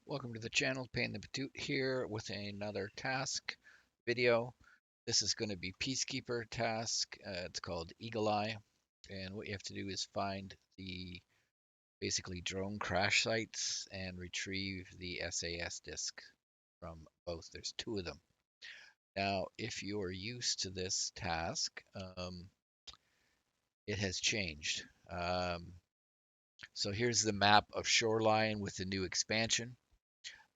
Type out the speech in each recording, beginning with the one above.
Welcome to the channel, Payne the Patoot here with another task video. This is going to be Peacekeeper task. It's called Eagle Eye, and what you have to do is find the basically drone crash sites and retrieve the SAS disk from both. There's two of them. Now, if you're used to this task, it has changed. So here's the map of Shoreline with the new expansion.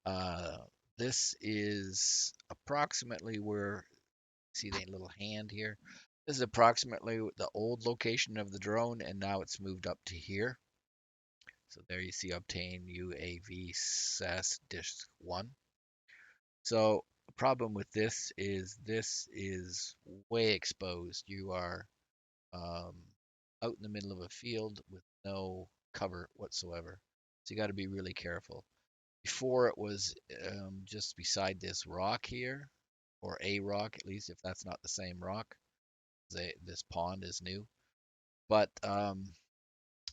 Uh, this is approximately where, see the little hand here? This is approximately the old location of the drone, and now it's moved up to here. So there you see obtain UAV SAS disk 1. So the problem with this is way exposed. You are um, out in the middle of a field with no cover whatsoever. So you got to be really careful. Before it was just beside this rock here, or a rock, at least if that's not the same rock. This pond is new, but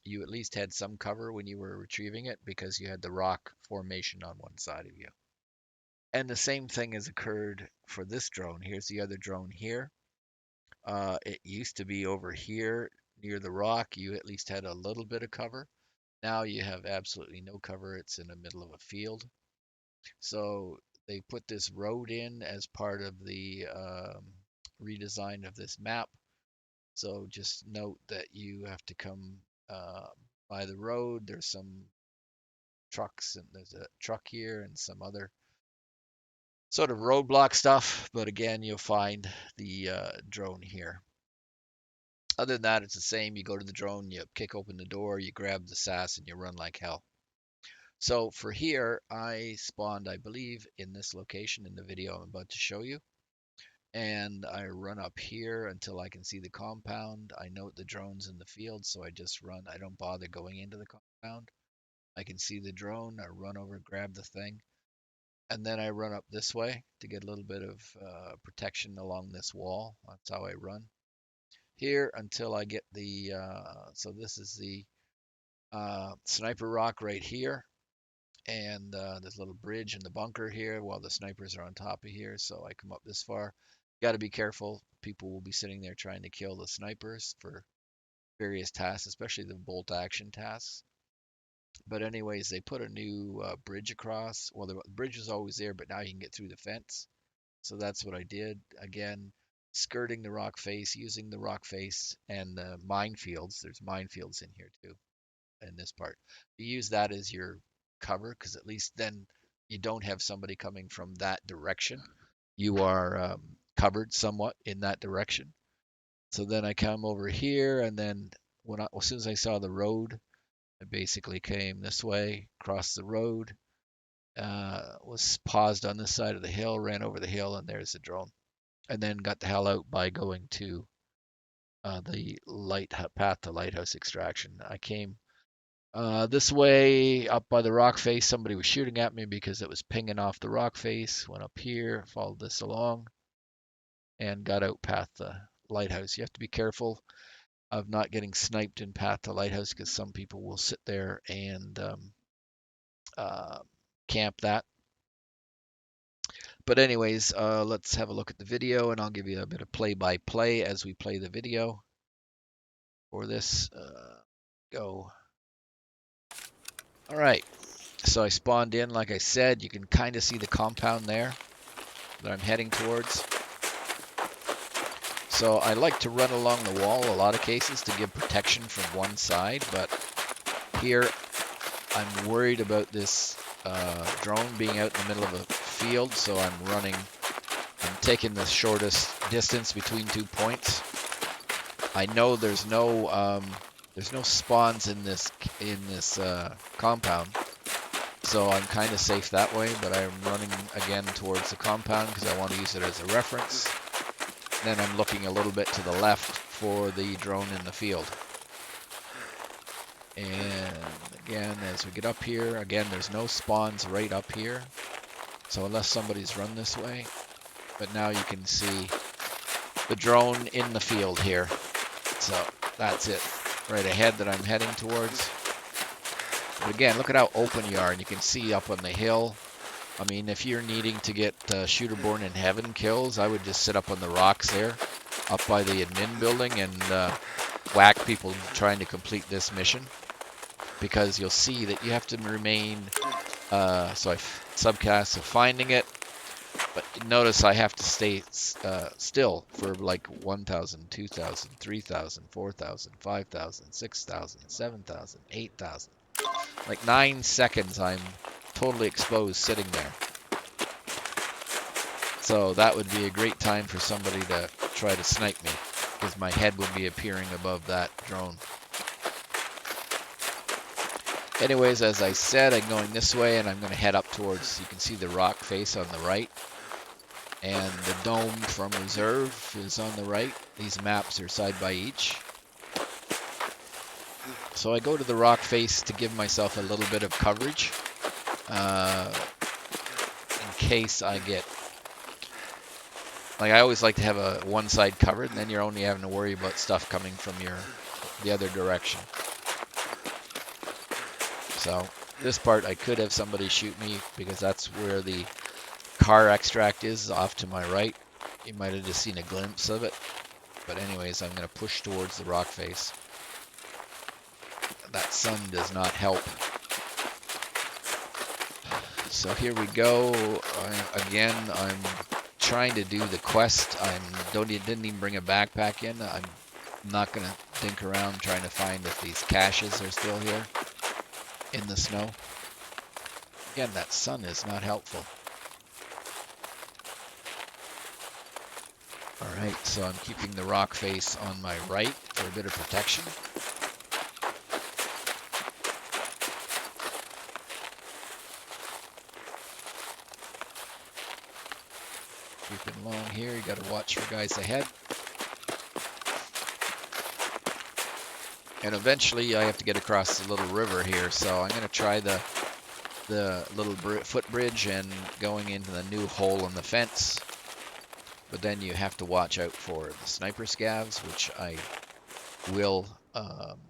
you at least had some cover when you were retrieving it because you had the rock formation on one side of you. And the same thing has occurred for this drone. Here's the other drone here. It used to be over here near the rock. You at least had a little bit of cover. Now you have absolutely no cover. It's in the middle of a field. So they put this road in as part of the redesign of this map. So just note that you have to come by the road. There's some trucks, and there's a truck here and some other sort of roadblock stuff. But again, you'll find the drone here. Other than that, it's the same. You go to the drone, you kick open the door, you grab the SAS, and you run like hell. So for here, I spawned, I believe, in this location in the video I'm about to show you. And I run up here until I can see the compound. I note the drone's in the field, so I just run. I don't bother going into the compound. I can see the drone. I run over, grab the thing, and then I run up this way to get a little bit of protection along this wall. That's how I run here until I get the. So this is the sniper rock right here, and there's a little bridge in the bunker here while the snipers are on top of here. So I come up this far. Got to be careful. People will be sitting there trying to kill the snipers for various tasks, especially the bolt action tasks. But anyways, they put a new bridge across. Well, the bridge was always there, but now you can get through the fence. So that's what I did. Again, skirting the rock face, using the rock face and the minefields. There's minefields in here too, in this part. You use that as your cover because at least then you don't have somebody coming from that direction. You are covered somewhat in that direction. So then I come over here, and then as soon as I saw the road, I basically came this way, crossed the road, was paused on this side of the hill, ran over the hill, and there's the drone. And then got the hell out by going to the path to lighthouse extraction. I came this way up by the rock face. Somebody was shooting at me because it was pinging off the rock face. Went up here, followed this along, and got out past the lighthouse. You have to be careful of not getting sniped in path to lighthouse because some people will sit there and uh, camp that. But anyways, let's have a look at the video, and I'll give you a bit of play-by-play as we play the video for this. Go. All right. So I spawned in, like I said. You can kind of see the compound there that I'm heading towards. So I like to run along the wall a lot of cases to give protection from one side, but here I'm worried about this drone being out in the middle of a field, so I'm taking the shortest distance between 2 points. I know there's no spawns in this compound, so I'm kind of safe that way, but I'm running again towards the compound because I want to use it as a reference. Then I'm looking a little bit to the left for the drone in the field. And again, as we get up here, again, there's no spawns right up here. So unless somebody's run this way, but now you can see the drone in the field here. So that's it, right ahead that I'm heading towards. But again, look at how open you are, and you can see up on the hill. I mean, if you're needing to get Shooter Born in Heaven kills, I would just sit up on the rocks there, up by the admin building, and whack people trying to complete this mission. Because you'll see that you have to remain, so I subcast, so finding it, but notice I have to stay still for like 1,000, 2,000, 3,000, 4,000, 5,000, 6,000, 7,000, 8,000. Like 9 seconds I'm totally exposed sitting there. So that would be a great time for somebody to try to snipe me, because my head would be appearing above that drone. Anyways, as I said, I'm going this way, and I'm going to head up towards, you can see the rock face on the right, and the dome from reserve is on the right. These maps are side by each. So I go to the rock face to give myself a little bit of coverage in case I get, like I always like to have a one side covered, and then you're only having to worry about stuff coming from the other direction. So this part I could have somebody shoot me, because that's where the car extract is, off to my right. You might have just seen a glimpse of it. But anyways, I'm going to push towards the rock face. That sun does not help. So here we go. Again, I'm trying to do the quest. Didn't even bring a backpack in. I'm not going to dink around trying to find if these caches are still here in the snow. Again, that sun is not helpful. Alright, so I'm keeping the rock face on my right for a bit of protection. Keeping along here, you gotta watch for guys ahead. And eventually I have to get across the little river here, so I'm gonna try the little footbridge and going into the new hole in the fence. But then you have to watch out for the sniper scavs, which I will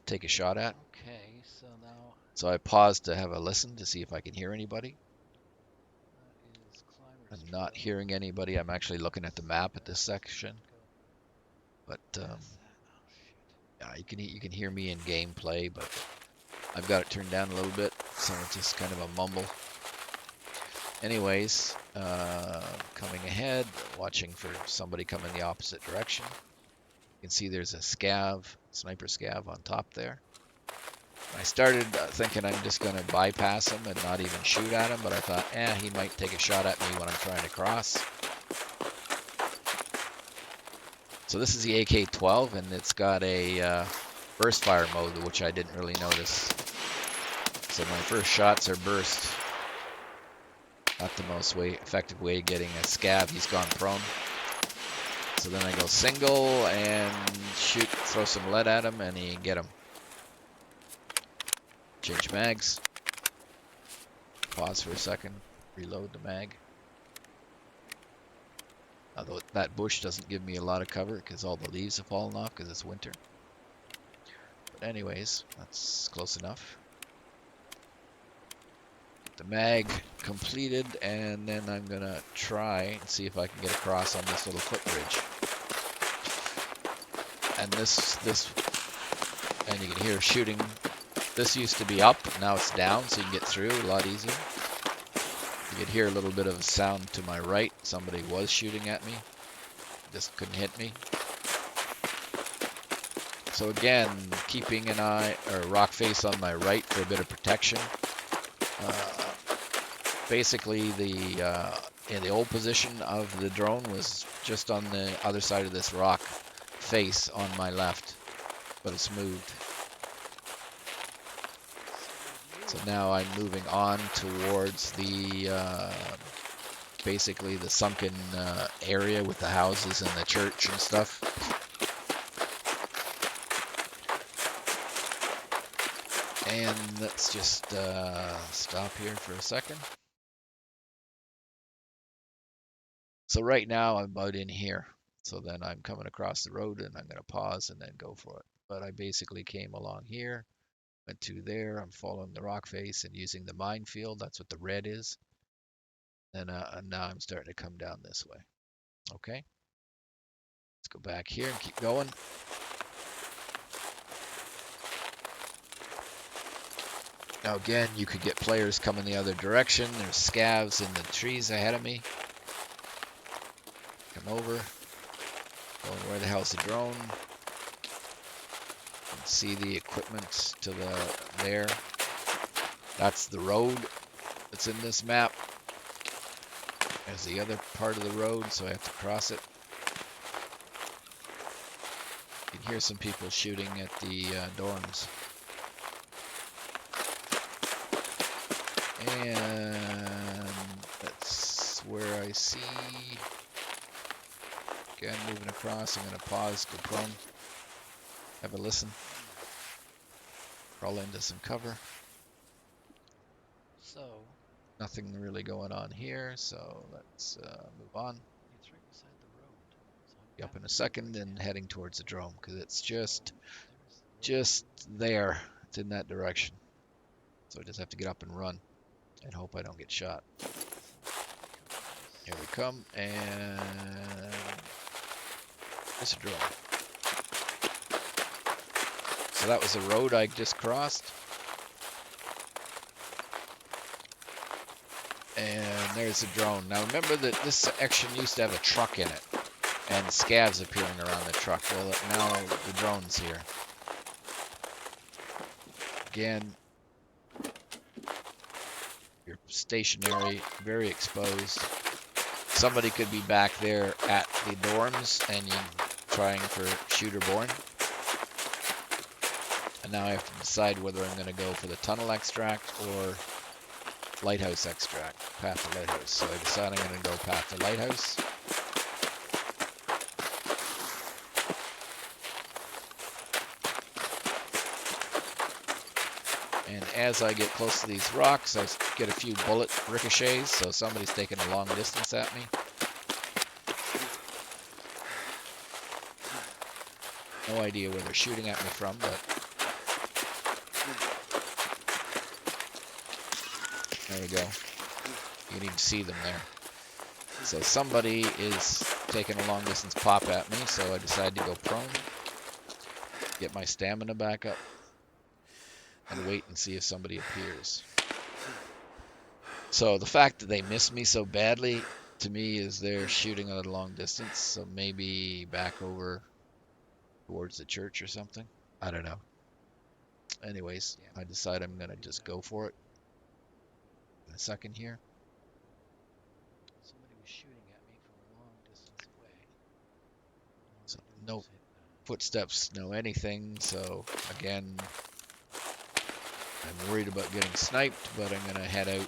take a shot at. Okay, so now. So I paused to have a listen to see if I can hear anybody. I'm not hearing anybody. I'm actually looking at the map at this section. But yeah, you can hear me in gameplay, but I've got it turned down a little bit, so it's just kind of a mumble. Anyways, coming ahead, watching for somebody coming the opposite direction. You can see there's a sniper scav on top there. I started thinking I'm just going to bypass him and not even shoot at him, but I thought, he might take a shot at me when I'm trying to cross. So this is the AK-12, and it's got a burst fire mode, which I didn't really notice. So my first shots are burst. Not the most effective way of getting a scav. He's gone prone. So then I go single and shoot, throw some lead at him, and you get him. Change mags. Pause for a second. Reload the mag. Although that bush doesn't give me a lot of cover because all the leaves have fallen off because it's winter. But anyways, that's close enough. Get the mag completed, and then I'm going to try and see if I can get across on this little footbridge. And and you can hear shooting. This used to be up, now it's down, so you can get through a lot easier. You could hear a little bit of a sound to my right. Somebody was shooting at me. Just couldn't hit me. So again, keeping an eye or rock face on my right for a bit of protection. Basically, the old position of the drone was just on the other side of this rock face on my left, but it's moved. So now I'm moving on towards the basically the sunken area with the houses and the church and stuff. And let's just stop here for a second. So right now I'm about in here. So then I'm coming across the road, and I'm going to pause and then go for it. But I basically came along here. Went to there. I'm following the rock face and using the minefield. That's what the red is. And now I'm starting to come down this way. Okay. Let's go back here and keep going. Now again, you could get players coming the other direction. There's scavs in the trees ahead of me. Come over. Going, where the hell's the drone? You can see the equipment to the there. That's the road that's in this map. There's the other part of the road, so I have to cross it. You can hear some people shooting at the dorms. And that's where I see. Again, moving across. I'm going to pause, go prone. Have a listen. Crawl into some cover. So, nothing really going on here, so let's move on. It's right beside the road. So Be up in a second and heading towards the drone because it's just there. It's in that direction. So I just have to get up and run and hope I don't get shot. Here we come, and there's a drone. So that was the road I just crossed. And there's the drone. Now remember that this section used to have a truck in it and scavs appearing around the truck. Well, now the drone's here. Again, you're stationary, very exposed. Somebody could be back there at the dorms and you trying for shooter born. And now I have to decide whether I'm going to go for the tunnel extract or lighthouse extract, path to lighthouse. So I decide I'm going to go path to lighthouse. And as I get close to these rocks, I get a few bullet ricochets, so somebody's taking a long distance at me. No idea where they're shooting at me from, but there we go. You can even see them there. So somebody is taking a long distance pop at me, so I decide to go prone, get my stamina back up, and wait and see if somebody appears. So the fact that they miss me so badly, to me, is they're shooting at a long distance, so maybe back over towards the church or something. I don't know. Anyways, I decide I'm going to just go for it. In a second here. Somebody was shooting at me from a long distance away. So no footsteps, no anything. So again, I'm worried about getting sniped, but I'm going to head out.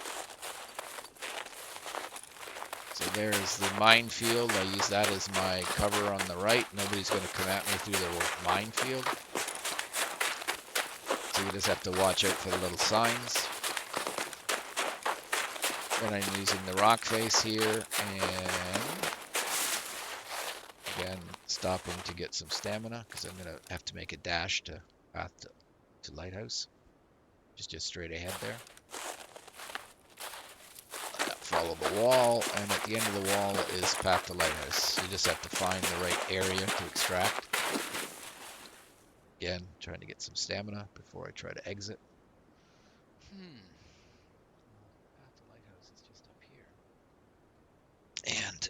So there's the minefield. I use that as my cover on the right. Nobody's going to come at me through the minefield. So you just have to watch out for the little signs. Then I'm using the rock face here and again stopping to get some stamina because I'm going to have to make a dash to path to lighthouse. Just straight ahead there. Follow the wall, and at the end of the wall is path to lighthouse. You just have to find the right area to extract. Again, trying to get some stamina before I try to exit. Path to lighthouse is just up here. And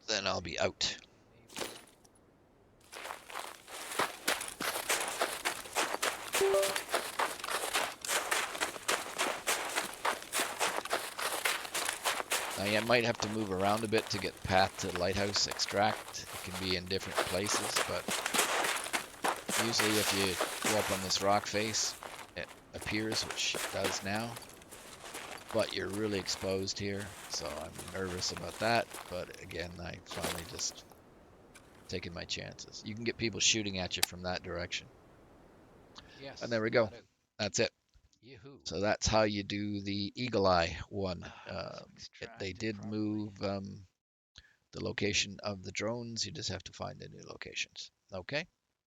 then I'll be out. Now you might have to move around a bit to get path to lighthouse extract. It can be in different places, but usually if you go up on this rock face, it appears, which it does now. But you're really exposed here, so I'm nervous about that. But again, I finally just taking my chances. You can get people shooting at you from that direction. Yes. And there we go. That's it. Yahoo. So that's how you do the Eagle Eye one. They did move the location of the drones. You just have to find the new locations. Okay.